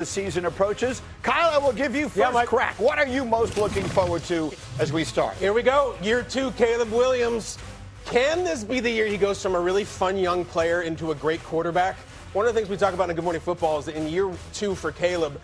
The season approaches. Kyle, I will give you first crack. What are you most looking forward to as we start? Here we go. Year 2, Caleb Williams. Can this be the year he goes from a really fun young player into a great quarterback? One of the things we talk about in Good Morning Football is that in year 2 for Caleb,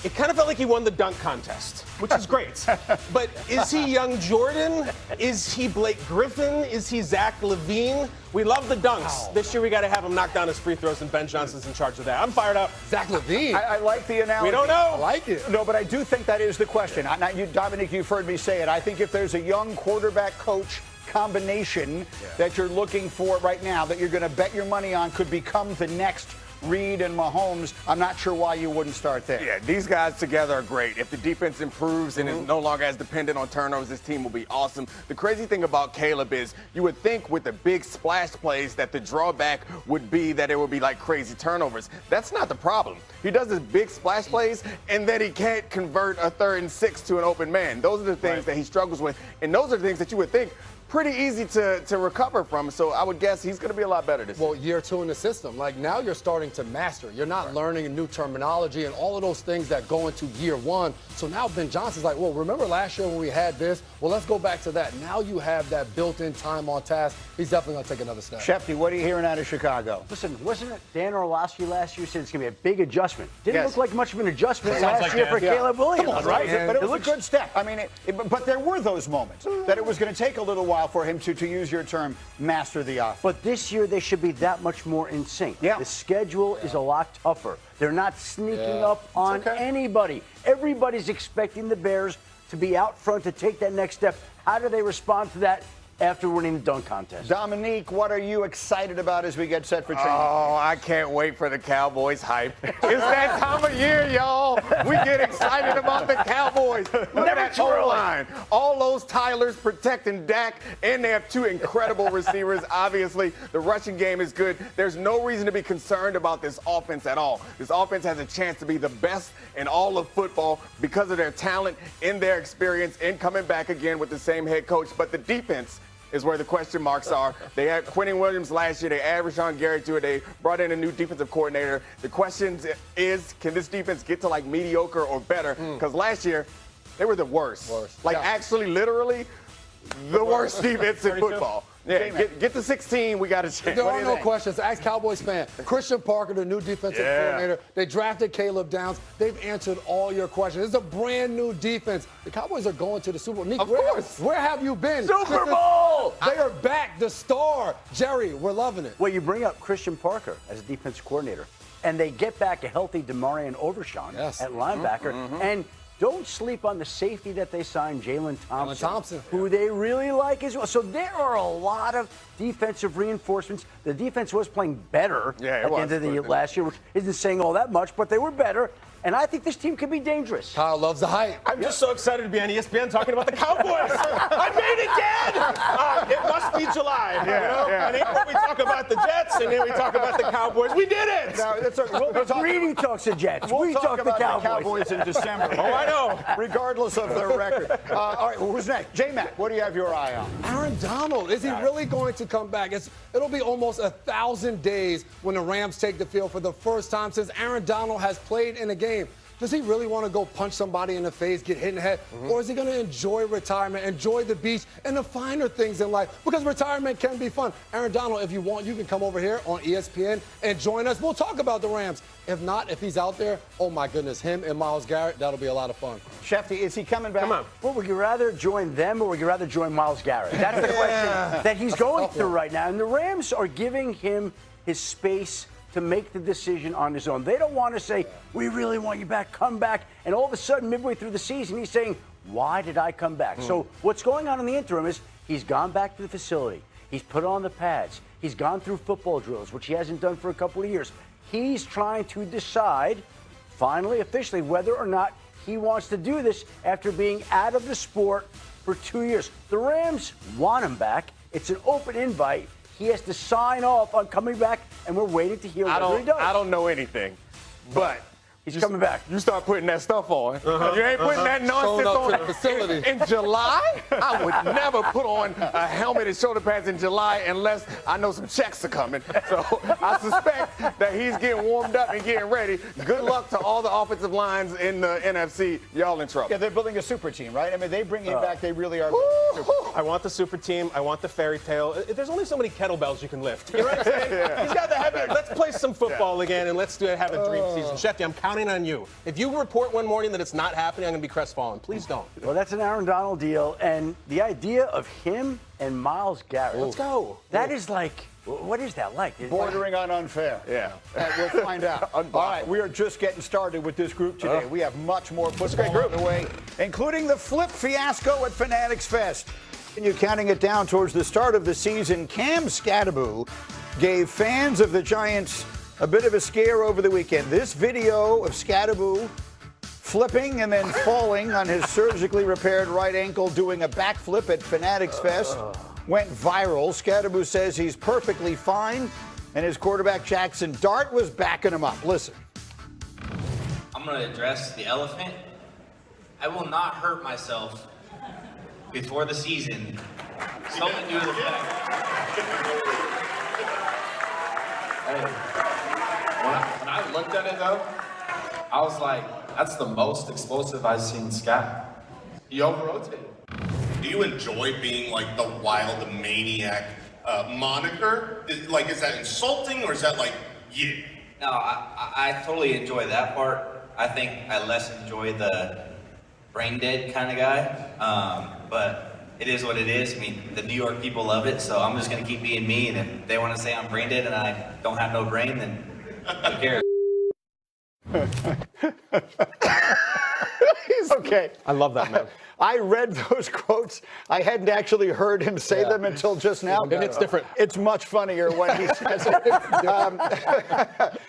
it kind of felt like he won the dunk contest, which is great. But is he young Jordan? Is he Blake Griffin? Is he Zach LaVine? We love the dunks. Wow. This year we got to have him knock down his free throws, and Ben Johnson's in charge of that. I'm fired up. Zach LaVine. I like the analogy. We don't know. I like it. No, but I do think that is the question. Now, you, Dominic, you've heard me say it. I think if there's a young quarterback coach combination that you're looking for right now, that you're going to bet your money on could become the next Reed and Mahomes, I'm not sure why you wouldn't start there. Yeah, these guys together are great. If the defense improves and is no longer as dependent on turnovers, this team will be awesome. The crazy thing about Caleb is you would think with the big splash plays that the drawback would be that it would be like crazy turnovers. That's not the problem. He does his big splash plays, and then he can't convert a 3rd and 6 to an open man. Those are the things that he struggles with, and those are the things that you would think pretty easy to recover from. So I would guess he's going to be a lot better this year. Well, year 2 in the system. Like, now you're starting to master. You're not learning a new terminology and all of those things that go into year 1. So now Ben Johnson's like, well, remember last year when we had this? Well, let's go back to that. Now you have that built-in time on task. He's definitely going to take another step. Schefter, what are you hearing out of Chicago? Listen, wasn't it Dan Orlovsky last year said it's going to be a big adjustment? Didn't look like much of an adjustment last year for Caleb Williams, right? But it was a good step. I mean, but there were those moments that it was going to take a little while for him to use your term, master the offense. But this year they should be that much more in sync. Yeah. The schedule is a lot tougher. They're not sneaking up on anybody. Everybody's expecting the Bears to be out front to take that next step. How do they respond to that after winning the dunk contest? Dominique, what are you excited about as we get set for training? Oh, I can't wait for the Cowboys hype. It's that time of year, y'all. We get excited about the Cowboys. Look at that O-line. All those Tylers protecting Dak, and they have 2 incredible receivers. Obviously, the rushing game is good. There's no reason to be concerned about this offense at all. This offense has a chance to be the best in all of football because of their talent and their experience and coming back again with the same head coach. But the defense is where the question marks are. They had Quentin Williams last year. They added Rashawn Gary to it. They brought in a new defensive coordinator. The question is, can this defense get to like mediocre or better? Because last year, they were the worst. Actually, literally, the worst defense in football. Yeah, get to 16, we got a chance. There are no questions. Ask Cowboys fan. Christian Parker, the new defensive coordinator. They drafted Caleb Downs. They've answered all your questions. It's a brand new defense. The Cowboys are going to the Super Bowl. Nick, of course. Where have you been? Super Bowl! They are back. The star. Jerry, we're loving it. Well, you bring up Christian Parker as a defensive coordinator, and they get back a healthy DeMarion Overshawn at linebacker. And don't sleep on the safety that they signed, Jalen Thompson, who they really like as well. So there are a lot of defensive reinforcements. The defense was playing better at the end of the last year, which isn't saying all that much, but they were better. And I think this team could be dangerous. Kyle loves the hype. I'm just so excited to be on ESPN talking about the Cowboys. I made it, Dad! It must be July. And then we talk about the Jets, and then we talk about the Cowboys. We did it! Greedy talks the Jets. We'll we talk about the Cowboys in December. Oh, I know. Regardless of their record. All right, who's next? J-Mac, what do you have your eye on? Aaron Donald. Is he really going to come back? It'll be almost 1,000 days when the Rams take the field for the first time since Aaron Donald has played in a game. Does he really want to go punch somebody in the face, get hit in the head? Or is he going to enjoy retirement, enjoy the beach, and the finer things in life? Because retirement can be fun. Aaron Donald, if you want, you can come over here on ESPN and join us. We'll talk about the Rams. If not, if he's out there, oh my goodness, him and Myles Garrett, that'll be a lot of fun. Schefter, is he coming back? Come on. Well, would you rather join them or would you rather join Myles Garrett? That's the question that he's going through right now. And the Rams are giving him his space to make the decision on his own. They don't want to say, we really want you back, come back. And all of a sudden, midway through the season, he's saying, why did I come back? So what's going on in the interim is he's gone back to the facility. He's put on the pads. He's gone through football drills, which he hasn't done for a couple of years. He's trying to decide, finally, officially, whether or not he wants to do this after being out of the sport for 2 years. The Rams want him back. It's an open invite. He has to sign off on coming back, and we're waiting to hear whether he does. I don't know anything, but He's coming back. You start putting that stuff on. You ain't putting that nonsense Showing up on to the facility. in July. I would never put on a helmet and shoulder pads in July unless I know some checks are coming. So I suspect that he's getting warmed up and getting ready. Good luck to all the offensive lines in the NFC. Y'all in trouble. Yeah, they're building a super team, right? I mean, they bring him back. They really are. I want the super team. I want the fairy tale. There's only so many kettlebells you can lift. You know what I'm saying? He's got the heavy. Let's play some football again, and let's have a dream season. Schefter, I'm counting on you. If you report one morning that it's not happening, I'm going to be crestfallen. Please don't. Well, that's an Aaron Donald deal, and the idea of him and Myles Garrett. Let's go. That is like, what is that like? Bordering on unfair. Yeah. We'll find out. All right, we are just getting started with this group today. We have much more football on the way, including the flip fiasco at Fanatics Fest. And you're counting it down towards the start of the season. Cam Scadaboo gave fans of the Giants a bit of a scare over the weekend. This video of Scadaboo flipping and then falling on his surgically repaired right ankle doing a backflip at Fanatics Fest went viral. Scadaboo says he's perfectly fine, and his quarterback Jackson Dart was backing him up. Listen. I'm going to address the elephant. I will not hurt myself before the season solely due to the fact. When I looked at it though, I was like, that's the most explosive I've seen Scat. He over-rotated. Do you enjoy being like the wild maniac moniker? Is that insulting or is that like, yeah? No, I totally enjoy that part. I think I less enjoy the brain dead kind of guy. But it is what it is. I mean, the New York people love it, so I'm just going to keep being me. And if they want to say I'm brain dead and I don't have no brain, then who cares? Okay. I love that, man. I read those quotes. I hadn't actually heard him say them until just now. And it's different. It's much funnier when he says it.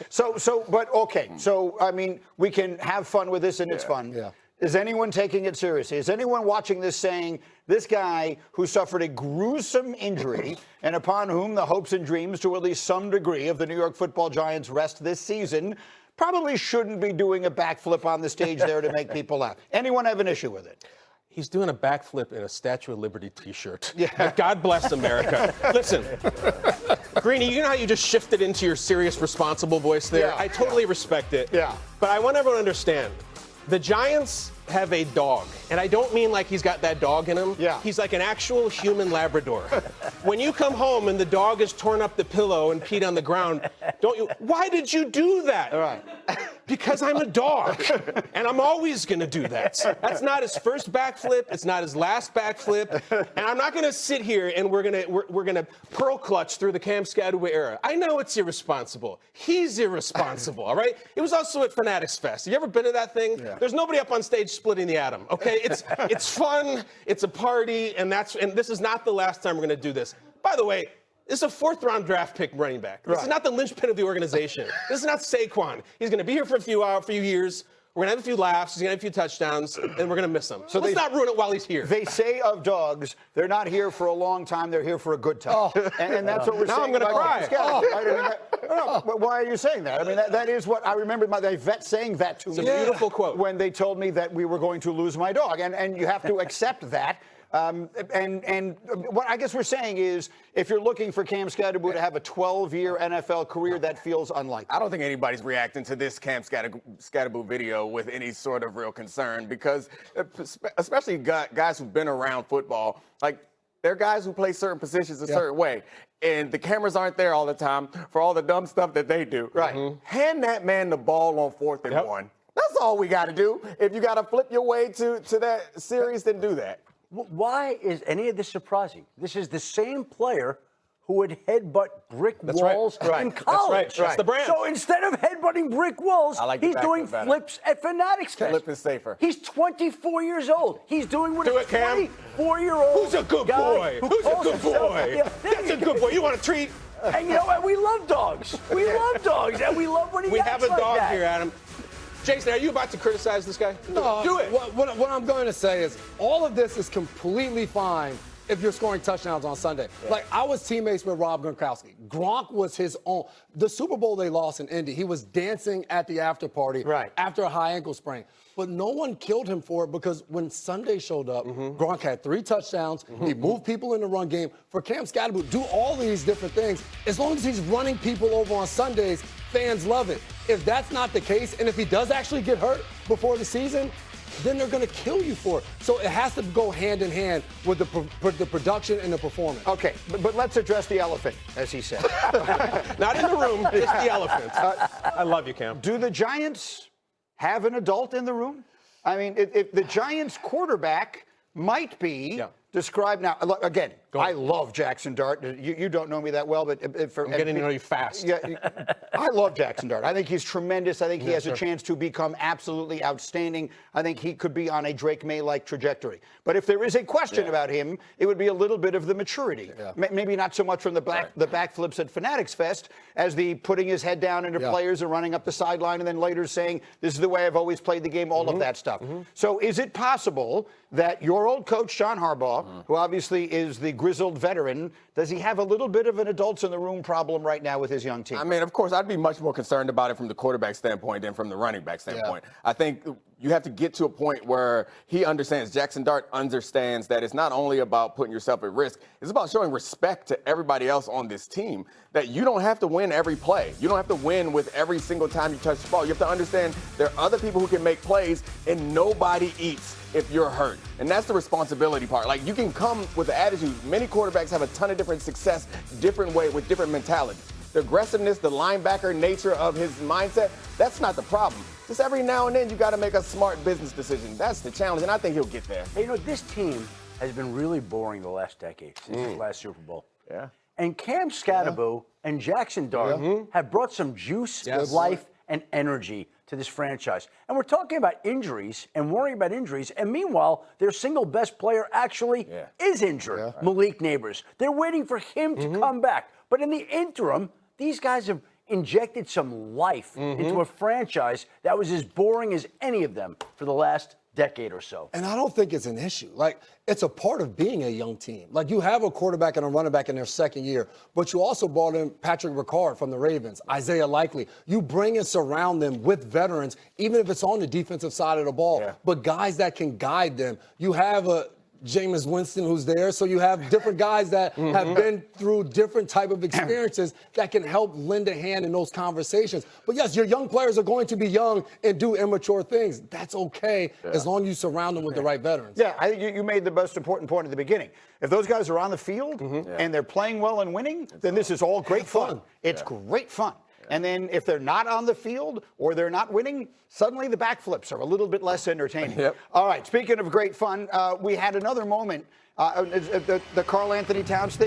So, I mean, we can have fun with this, and it's fun. Yeah. Is anyone taking it seriously? Is anyone watching this saying, this guy who suffered a gruesome injury and upon whom the hopes and dreams to at least some degree of the New York Football Giants rest this season, probably shouldn't be doing a backflip on the stage there to make people laugh? Anyone have an issue with it? He's doing a backflip in a Statue of Liberty t-shirt. Yeah. But God bless America. Listen, Greeny, you know how you just shifted into your serious, responsible voice there? Yeah. I totally respect it. Yeah. But I want everyone to understand, the Giants have a dog, and I don't mean like he's got that dog in him. Yeah. He's like an actual human Labrador. When you come home and the dog has torn up the pillow and peed on the ground, don't you? Why did you do that? All right. Because I'm a dog, and I'm always going to do that. That's not his first backflip. It's not his last backflip. And I'm not going to sit here and we're going to pearl clutch through the Cam Scadaboo era. I know it's irresponsible. He's irresponsible, all right? It was also at Fanatics Fest. You ever been to that thing? Yeah. There's nobody up on stage splitting the atom, okay? It's fun. It's a party, and this is not the last time we're going to do this. By the way, this is a fourth-round draft pick running back. This is not the linchpin of the organization. This is not Saquon. He's going to be here for a few years. We're going to have a few laughs. He's going to have a few touchdowns, and we're going to miss him. So let's not ruin it while he's here. They say of dogs, they're not here for a long time. They're here for a good time. And that's what we're saying. Now I'm going to cry. Why are you saying that? I mean, that is what I remember my vet saying that to me. It's a beautiful quote. When they told me that we were going to lose my dog. And you have to accept that. And what I guess we're saying is, if you're looking for Cam Scadaboo to have a 12-year NFL career, that feels unlikely. I don't think anybody's reacting to this Cam Scadaboo video with any sort of real concern, because especially guys who've been around football, like, they're guys who play certain positions a certain way. And the cameras aren't there all the time for all the dumb stuff that they do. Right. Mm-hmm. Hand that man the ball on 4th and 1. That's all we got to do. If you got to flip your way to that series, then do that. Why is any of this surprising? This is the same player who would headbutt brick walls in college. That's the brand. So instead of headbutting brick walls, he's doing flips at Fanatics Fest. Flip is safer. He's 24 years old. He's doing what a 24-year-old Who's a good boy? Who's a good boy? That's a good boy. You want a treat? And you know what? We love dogs. We love dogs, and we love when he acts have a like dog that. here, Adam. Jason, are you about to criticize this guy? No. Do it. What I'm going to say is all of this is completely fine if you're scoring touchdowns on Sunday. Yeah. Like, I was teammates with Rob Gronkowski. Gronk was his own. The Super Bowl they lost in Indy, he was dancing at the after party after a high ankle sprain. But no one killed him for it because when Sunday showed up, Gronk had 3 touchdowns. He moved people in the run game. For Cam Scatterbo, do all these different things. As long as he's running people over on Sundays, fans love it. If that's not the case, and if he does actually get hurt before the season, then they're going to kill you for it. So it has to go hand in hand with the production and the performance. Okay, but let's address the elephant, as he said. Not in the room, it's the elephant. I love you, Cam. Do the Giants have an adult in the room? I mean, if the Giants quarterback might be described now. Again, I love Jackson Dart. You don't know me that well, but I'm getting to know you fast. Yeah, I love Jackson Dart. I think he's tremendous. I think he has a chance to become absolutely outstanding. I think he could be on a Drake May-like trajectory. But if there is a question about him, it would be a little bit of the maturity. Maybe not so much from the backflips at Fanatics Fest as the putting his head down into players and running up the sideline and then later saying, this is the way I've always played the game, all of that stuff. So is it possible that your old coach, John Harbaugh, who obviously is the grizzled veteran, does he have a little bit of an adults in the room problem right now with his young team? I mean, of course, I'd be much more concerned about it from the quarterback standpoint than from the running back standpoint. I think you have to get to a point where he understands, Jackson Dart understands that it's not only about putting yourself at risk, it's about showing respect to everybody else on this team, that you don't have to win every play. You don't have to win with every single time you touch the ball. You have to understand there are other people who can make plays, and nobody eats if you're hurt. And that's the responsibility part. Like, you can come with the attitude. Many quarterbacks have a ton of different success, different way, with different mentality. The aggressiveness, the linebacker nature of his mindset, that's not the problem. Just every now and then you got to make a smart business decision. That's the challenge, and I think he'll get there. Hey, this team has been really boring the last decade, since the last Super Bowl. And Cam Scatterbo and Jackson Dart have brought some juice, life, and energy to this franchise. And we're talking about injuries and worrying about injuries. And meanwhile, their single best player actually is injured, Malik Neighbors. They're waiting for him to come back. But in the interim, these guys have injected some life into a franchise that was as boring as any of them for the last decade or so. And I don't think it's an issue. Like, it's a part of being a young team. Like, you have a quarterback and a running back in their second year, but you also brought in Patrick Ricard from the Ravens, Isaiah Likely. You bring and surround them with veterans, even if it's on the defensive side of the ball, but guys that can guide them. You have a Jameis Winston who's there, so you have different guys that have been through different type of experiences that can help lend a hand in those conversations. But yes, your young players are going to be young and do immature things. That's okay as long as you surround them with the right veterans. Yeah, I think you made the most important point at the beginning. If those guys are on the field and they're playing well and winning, then this is all great fun. It's great fun. And then if they're not on the field or they're not winning, suddenly the backflips are a little bit less entertaining. All right, speaking of great fun, we had another moment, the Karl Anthony Towns thing.